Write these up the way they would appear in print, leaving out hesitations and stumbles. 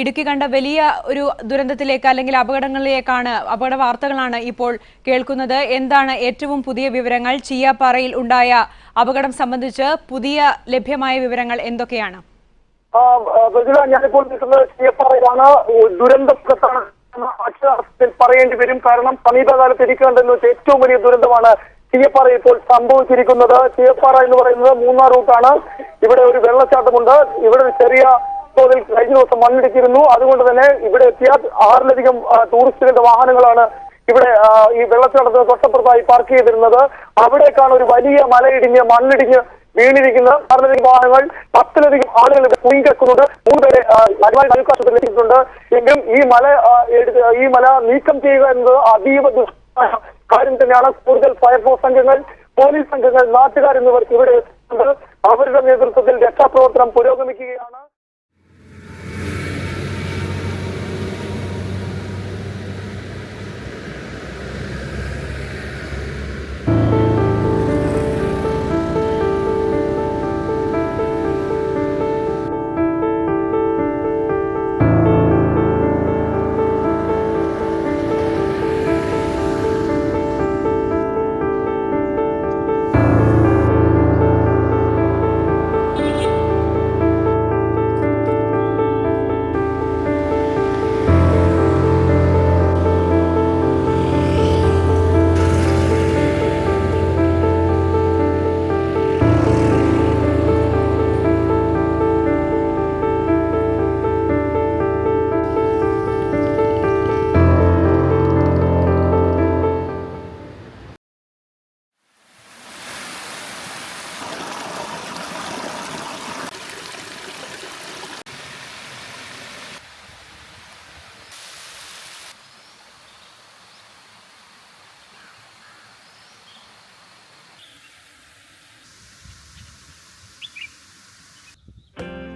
ഇടുക്കി കണ്ട വലിയ ഒരു ദുരന്തത്തിലേക്ക് അല്ലെങ്കിൽ അപകട വാർത്തകളാണ് ഇപ്പോൾ കേൾക്കുന്നത്. എന്താണ് ഏറ്റവും പുതിയ വിവരങ്ങൾ? ചീയാപ്പാറയിൽ ഉണ്ടായ അപകടം സംബന്ധിച്ച് പുതിയ ലഭ്യമായ വിവരങ്ങൾ എന്തൊക്കെയാണ്? ഞാനിപ്പോൾ നിൽക്കുന്നത് ചീയപ്പാറയിലാണ്. ദുരന്തപ്രധാന അക്ഷരാർത്ഥത്തിൽ പറയേണ്ടി വരും. കാരണം സമീപകാലത്ത് എനിക്ക് കണ്ടെന്ന് വെച്ചാൽ ഏറ്റവും വലിയ ദുരന്തമാണ് ചീയപ്പാറ ഇപ്പോൾ സംഭവിച്ചിരിക്കുന്നത്. ചീയപ്പാറ എന്ന് പറയുന്നത് മൂന്നാർ റൂട്ടാണ്. ഇവിടെ ഒരു വെള്ളച്ചാട്ടമുണ്ട്. ഇവിടെ ഒരു ചെറിയ തോതിൽ കഴിഞ്ഞ ദിവസം മണ്ണിടിച്ചിരുന്നു. അതുകൊണ്ട് തന്നെ ഇവിടെ എത്തിയ 6ലധികം ടൂറിസ്റ്റുകളുടെ വാഹനങ്ങളാണ് ഇവിടെ ഈ വെള്ളച്ചാട്ടത്തിന് തൊട്ടപ്പുറത്തായി പാർക്ക് ചെയ്തിരുന്നത്. അവിടേക്കാണ് ഒരു വലിയ മണ്ണിടിഞ്ഞ് വീണിരിക്കുന്നത്. 6ലധികം വാഹനങ്ങൾ, 10ലധികം ആളുകൾ കുടുങ്ങിക്കിടക്കുന്നുണ്ട്. 3 പേരെ ആശുപത്രിയിൽ എത്തിയിട്ടുണ്ട്. എങ്കിലും ഈ മല നീക്കം ചെയ്യുക എന്നത് അതീവ ദുഷ്കരമായ കാര്യം തന്നെയാണ്. കൂടുതൽ ഫയർഫോഴ്സ് സംഘങ്ങൾ, പോലീസ് സംഘങ്ങൾ, നാട്ടുകാർ എന്നിവർ ഇവിടെ എത്തുന്നുണ്ട്. അവരുടെ നേതൃത്വത്തിൽ രക്ഷാപ്രവർത്തനം പുരോഗമിക്കുകയാണ്.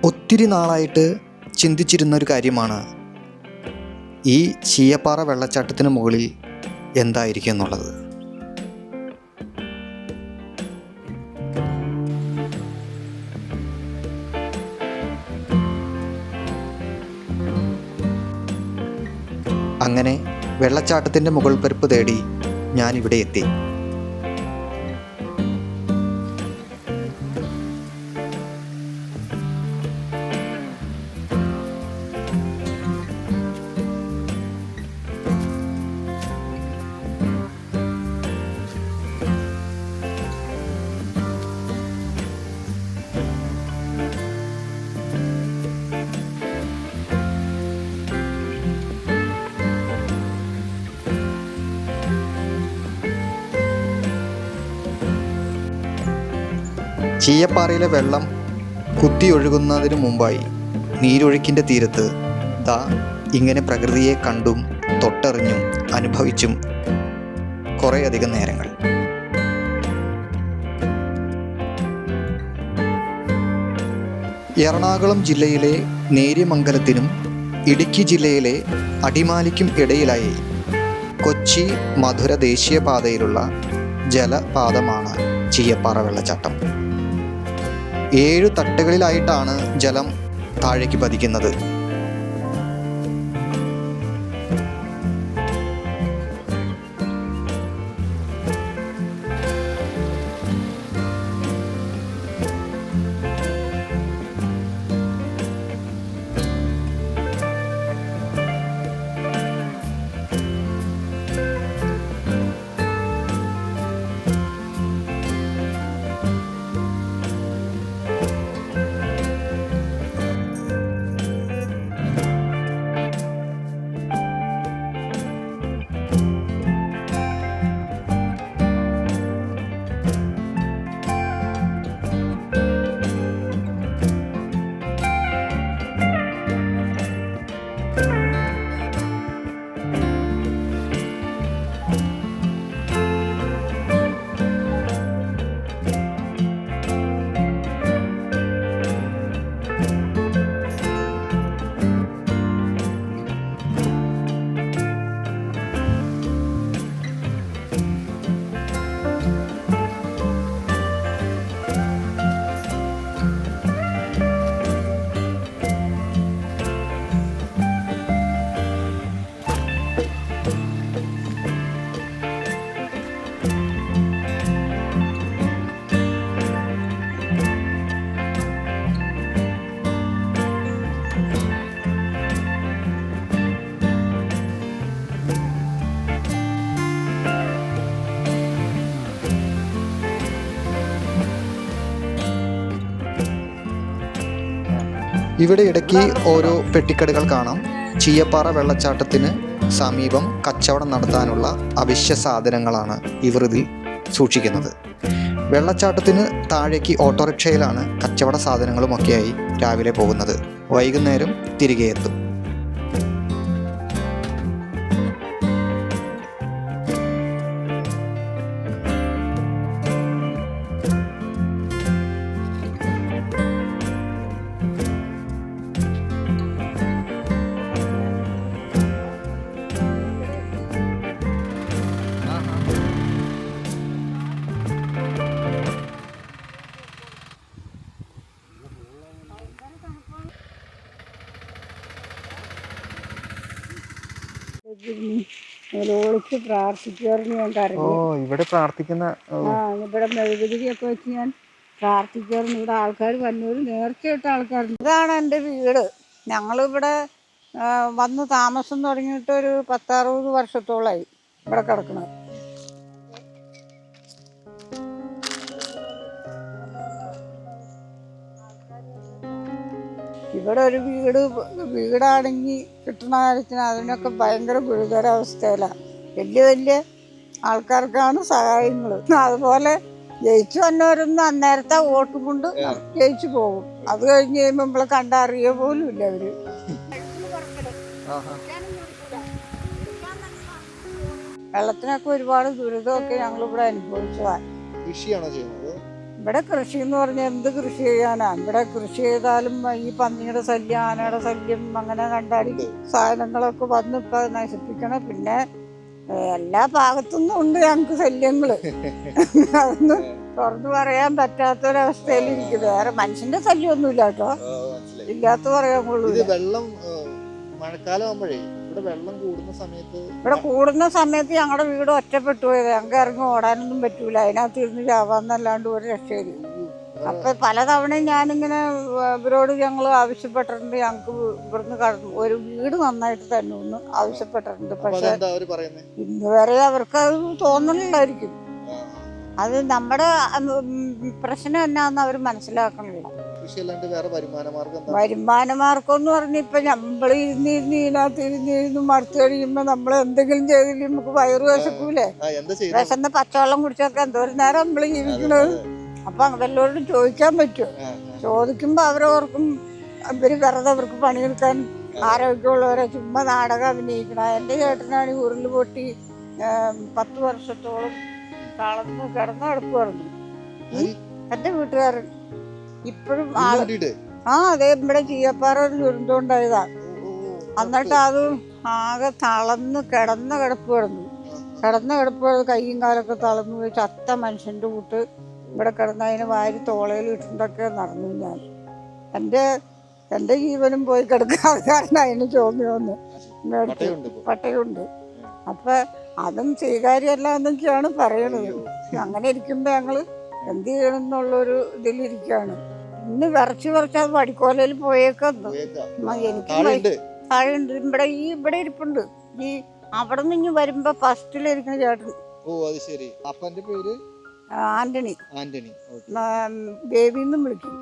ഒത്തിരി നാളായിട്ട് ചിന്തിച്ചിരുന്നൊരു കാര്യമാണ് ഈ ചീയപ്പാറ വെള്ളച്ചാട്ടത്തിന് മുകളിൽ എന്തായിരിക്കും എന്നുള്ളത്. അങ്ങനെ വെള്ളച്ചാട്ടത്തിൻ്റെ മുകൾ പരപ്പ് തേടി ഞാനിവിടെ എത്തി. ചീയപ്പാറയിലെ വെള്ളം കുത്തിയൊഴുകുന്നതിനു മുമ്പായി നീരൊഴുക്കിൻ്റെ തീരത്ത് ഇങ്ങനെ പ്രകൃതിയെ കണ്ടും തൊട്ടറിഞ്ഞും അനുഭവിച്ചും കുറേയധികം നേരങ്ങൾ. എറണാകുളം ജില്ലയിലെ നേര്യമംഗലത്തിനും ഇടുക്കി ജില്ലയിലെ അടിമാലിക്കും ഇടയിലായി കൊച്ചി മധുര ദേശീയപാതയിലുള്ള ജലപാതമാണ് ചീയപ്പാറ വെള്ളച്ചാട്ടം. 7 തട്ടുകളിലായിട്ടാണ് ജലം താഴേക്ക് പതിക്കുന്നത്. ഇവിടെ ഇടയ്ക്ക് ഓരോ പെട്ടിക്കടകൾ കാണാം. ചീയപ്പാറ വെള്ളച്ചാട്ടത്തിന് സമീപം കച്ചവടം നടത്താനുള്ള അവശ്യ സാധനങ്ങളാണ് ഇവർ ഇതിൽ സൂക്ഷിക്കുന്നത്. വെള്ളച്ചാട്ടത്തിന് താഴേക്ക് ഓട്ടോറിക്ഷയിലാണ് കച്ചവട സാധനങ്ങളുമൊക്കെയായി രാവിലെ പോകുന്നത്. വൈകുന്നേരം തിരികെ എത്തും. വിളിച്ച് പ്രാർത്ഥിക്കുമായിരുന്നു ഞാൻ കരഞ്ഞു. ഇവിടെ പ്രാർത്ഥിക്കുന്ന ഇവിടെ മെഴുകുതിരിയൊക്കെ വെച്ച് ഞാൻ പ്രാർത്ഥിക്കുമായിരുന്നു. ഇവിടെ ആൾക്കാർ വന്നൊരു നേർച്ചയിട്ട ആൾക്കാരുണ്ട്. ഇതാണ് എൻ്റെ വീട്. ഞങ്ങളിവിടെ വന്ന് താമസം തുടങ്ങിയിട്ട് ഒരു 10-60 വർഷത്തോളമായി ഇവിടെ കിടക്കുന്നത്. ഇവിടെ ഒരു വീടാണെങ്കിൽ കിട്ടുന്ന കാര്യത്തിന് അതിനൊക്കെ ഭയങ്കര ഗുരുതരാവസ്ഥയിലാണ്. വലിയ വലിയ ആൾക്കാർക്കാണ് സഹായങ്ങൾ. അതുപോലെ ജയിച്ചു വന്നവരൊന്നും അന്നേരത്തെ വോട്ടും കൊണ്ട് ജയിച്ചു പോകും. അത് കഴിഞ്ഞ് കഴിയുമ്പോൾ നമ്മളെ കണ്ടറിയ പോലും ഇല്ല അവര്. വെള്ളത്തിനൊക്കെ ഒരുപാട് ദുരിതമൊക്കെ ഞങ്ങളിവിടെ അനുഭവിച്ചതാണ്. കൃഷിയാണോ ചെയ്യുന്നത്? ഇവിടെ കൃഷി എന്ന് പറഞ്ഞാൽ എന്ത് കൃഷി ചെയ്യാനാണ്? ഇവിടെ കൃഷി ചെയ്താലും ഈ പന്നിയുടെ ശല്യം, ആനയുടെ ശല്യം അങ്ങനെ കണ്ടാടി സാധനങ്ങളൊക്കെ വന്ന് ഇപ്പം നശിപ്പിക്കണം. പിന്നെ എല്ലാ ഭാഗത്തുനിന്നും ഉണ്ട് ഞങ്ങൾക്ക് ശല്യങ്ങൾ. അതൊന്നും തുറന്നു പറയാൻ പറ്റാത്തൊരവസ്ഥയിലിരിക്കും. വേറെ മനുഷ്യന്റെ ശല്യമൊന്നുമില്ല കേട്ടോ, ഇല്ലാത്ത പറയാൻ കൊള്ളൂ. വെള്ളം മഴക്കാലം ആകുമ്പോഴേ ഇവിടെ കൂടുന്ന സമയത്ത് ഞങ്ങളുടെ വീട് ഒറ്റപ്പെട്ടു പോയത്. ഞങ്ങൾക്ക് ഇറങ്ങി ഓടാനൊന്നും പറ്റൂല. അതിനകത്ത് ഇരുന്ന് ചാവാന്നല്ലാണ്ട് ഒരു രക്ഷയില്ല. അപ്പൊ പലതവണയും ഞാനിങ്ങനെ ഇവരോട് ഞങ്ങൾ ആവശ്യപ്പെട്ടിട്ടുണ്ട്. ഞങ്ങൾക്ക് ഇവിടുന്ന് ഒരു വീട് നന്നായിട്ട് തന്നെ ഒന്ന് ആവശ്യപ്പെട്ടിട്ടുണ്ട്. പക്ഷെ ഇന്ന് വരെ അവർക്ക് അത് തോന്നണില്ലായിരിക്കും. അത് നമ്മുടെ പ്രശ്നം എന്നാന്ന് അവർ മനസ്സിലാക്കണില്ല. വരുമാന മാർഗം എന്ന് പറഞ്ഞ ഇപ്പൊ നമ്മൾ ഇതിനകത്ത് മടുത്തു കഴിയുമ്പോ നമ്മൾ എന്തെങ്കിലും ചെയ്തില്ല നമുക്ക് വയറ് വിശക്കൂലേ? വിശന്ന് പച്ചവെള്ളം കുടിച്ചൊക്കെ എന്തോരം നേരം നമ്മൾ ജീവിക്കണത്. അപ്പൊ വല്ലവരോടും ചോദിക്കാൻ പറ്റുമോ? ചോദിക്കുമ്പോ അവരോർക്കും ഇവര് വെറുതെ അവർക്ക് പണിയെടുക്കാൻ ആരോഗ്യമുള്ളവരെ ചുമ്മാ നാടകം അഭിനയിക്കണം. എൻ്റെ ചേട്ടനാണ് ഉരുള് പൊട്ടി 10 വർഷത്തോളം തളർന്ന് കിടന്ന് കിടക്കുമായിരുന്നു എൻ്റെ വീട്ടുകാരൻ. ഇപ്പോഴും അതെ ഇവിടെ ചീയപ്പാറ ഒരു ദുരന്തം ഉണ്ടായതാ. എന്നിട്ട് അത് ആകെ തളർന്ന് കിടന്ന കിടപ്പായിരുന്നു. കൈയും കാലൊക്കെ തളർന്നു പോയി ചത്ത മനുഷ്യൻ്റെ കൂട്ട് ഇവിടെ കിടന്ന് അതിനെ വാരി തോളയിൽ ഇട്ടുണ്ടൊക്കെ നടന്നു ഞാൻ. എൻ്റെ ജീവനും പോയി കിടക്കാതെ കാരണം അതിന് ചോദ്യമൊന്ന് പട്ടയുണ്ട്. അപ്പൊ അതും സ്വീകാര്യമല്ല എന്നൊക്കെയാണ് പറയണത്. അങ്ങനെ ഇരിക്കുമ്പോ ഞങ്ങള് എന്ത് ചെയ്യണം എന്നുള്ളൊരു ഇതിലിരിക്കുകയാണ്. ഇന്ന് വിറച്ച് അത് വടിക്കോലയിൽ പോയേക്കുന്നു. എനിക്ക് താഴെയുണ്ട്. ഇവിടെ ഇരിപ്പുണ്ട്. ഈ അവിടെ നിന്ന് വരുമ്പോ ഫസ്റ്റിലിരിക്കുന്ന ചേട്ടൻ ആന്റണി ബേബിന്നും വിളിക്കും.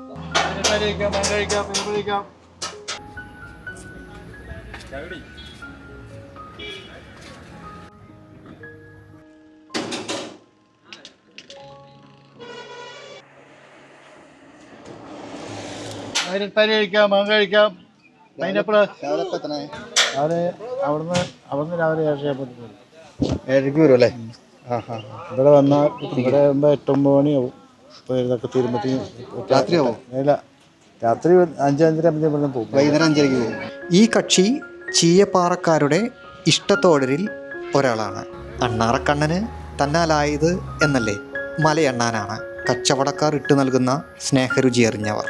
കഴിക്കാം പൈനാപ്പിള് അവിടുന്ന് രാവിലെ 7:30 വരും അല്ലേ? ഇവിടെ വന്നാൽ ഇവിടെ ആകുമ്പോൾ 8-9 മണിയാവും. ഇപ്പോൾ ഇതൊക്കെ തീരുമ്പോഴത്തേക്കും രാത്രിയാവും. ഇല്ല, രാത്രി 5-5:30 പോകും. വൈകുന്നേരം 5:30 പോകും. ഈ കക്ഷി ചീയപ്പാറക്കാരുടെ ഇഷ്ടത്തോഴരിൽ ഒരാളാണ്. അണ്ണാറക്കണ്ണന് തന്നാലായത് എന്നല്ലേ മലയണ്ണാനാണ് കച്ചവടക്കാർ ഇട്ടു നൽകുന്ന സ്നേഹരുചി അറിഞ്ഞവർ.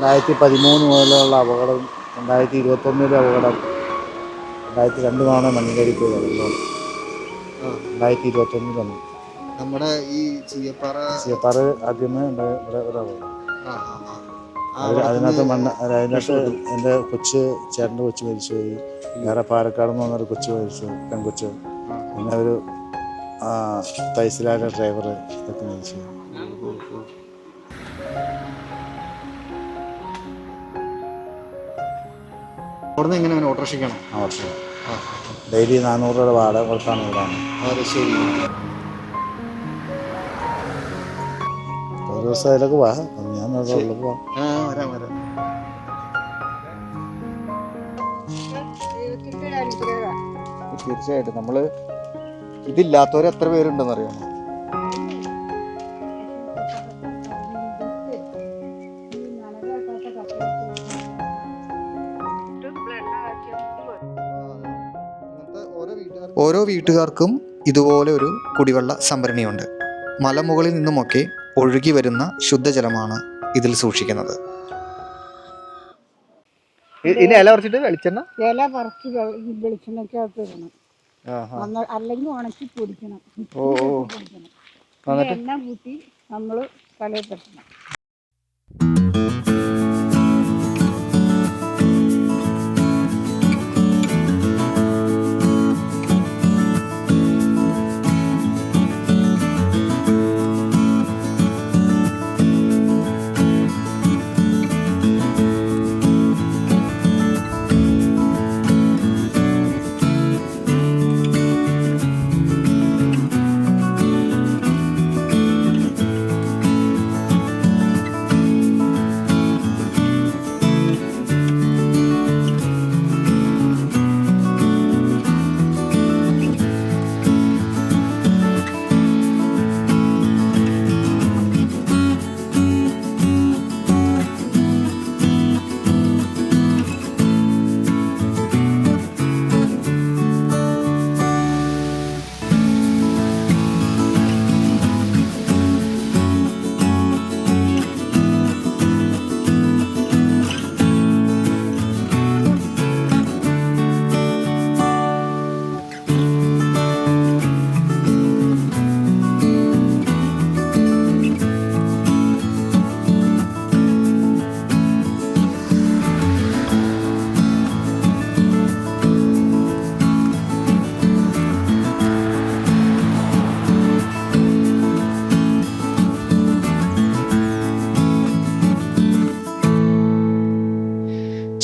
2013 മുതലുള്ള അപകടം, 2021 അപകടം, 2002 തവണ മണ്ണിലേക്ക് പോയി വരുന്നു. 2021 നമ്മുടെ ഈ ചീയപ്പാറ ആദ്യമേ ഇവിടെ ഒരു അപകടം. അതിനകത്ത് എൻ്റെ ചേട്ടൻ്റെ കൊച്ചു മരിച്ചുപോയി. വേറെ പാലക്കാട് നിന്ന് വന്നൊരു കൊച്ചു മരിച്ചു, പെൺകൊച്ച്. പിന്നെ ഒരു തൈസിലായ ഡ്രൈവർ ഇതൊക്കെ മരിച്ചു. അവിടെ നിന്ന് എങ്ങനെ ഓട്ടോറിക്ഷയ്ക്കാണോ? ഓട്ടോ ഡെയിലി 400 രൂപ വാടക കൊടുത്താണ് ഇവിടെയാണ്. അത് ശരി. ഒരു ദിവസം അതിലൊക്കെ വാ, ഞാൻ ഉള്ളപ്പോൾ പോവാം. വരാം. തീർച്ചയായിട്ടും നമ്മൾ ഇതില്ലാത്തവർ എത്ര പേരുണ്ടെന്ന് അറിയാമോ? ഓരോ വീട്ടുകാർക്കും ഇതുപോലെ ഒരു കുടിവെള്ള സംഭരണിയുണ്ട്. മലമുകളിൽ നിന്നുമൊക്കെ ഒഴുകി വരുന്ന ശുദ്ധജലമാണ് ഇതിൽ സൂക്ഷിക്കുന്നത്. ഇനി ഇല പറിച്ചിട്ട് വെളിച്ചെണ്ണ ഇല പറിച്ച് വെളിച്ചെണ്ണയ്ക്കകത്ത് ഇടണം, അല്ലെങ്കിൽ ഉണക്കി പൊടിക്കണം. എണ്ണ കൂട്ടി നമ്മൾ തലയിൽ തട്ടണം.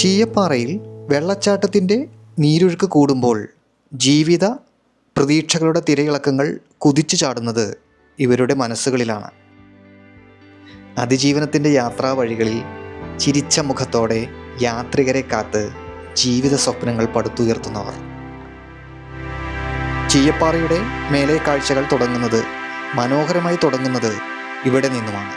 ചീയപ്പാറയിൽ വെള്ളച്ചാട്ടത്തിൻ്റെ നീരൊഴുക്ക് കൂടുമ്പോൾ ജീവിത പ്രതീക്ഷകളുടെ തിരയിളക്കങ്ങൾ കുതിച്ചു ചാടുന്നത് ഇവരുടെ മനസ്സുകളിലാണ്. അതിജീവനത്തിൻ്റെ യാത്രാ വഴികളിൽ ചിരിച്ച മുഖത്തോടെ യാത്രികരെ കാത്ത് ജീവിത സ്വപ്നങ്ങൾ പടുത്തുയർത്തുന്നവർ. ചീയപ്പാറയുടെ മേലെ കാഴ്ചകൾ മനോഹരമായി തുടങ്ങുന്നത് ഇവിടെ നിന്നുമാണ്.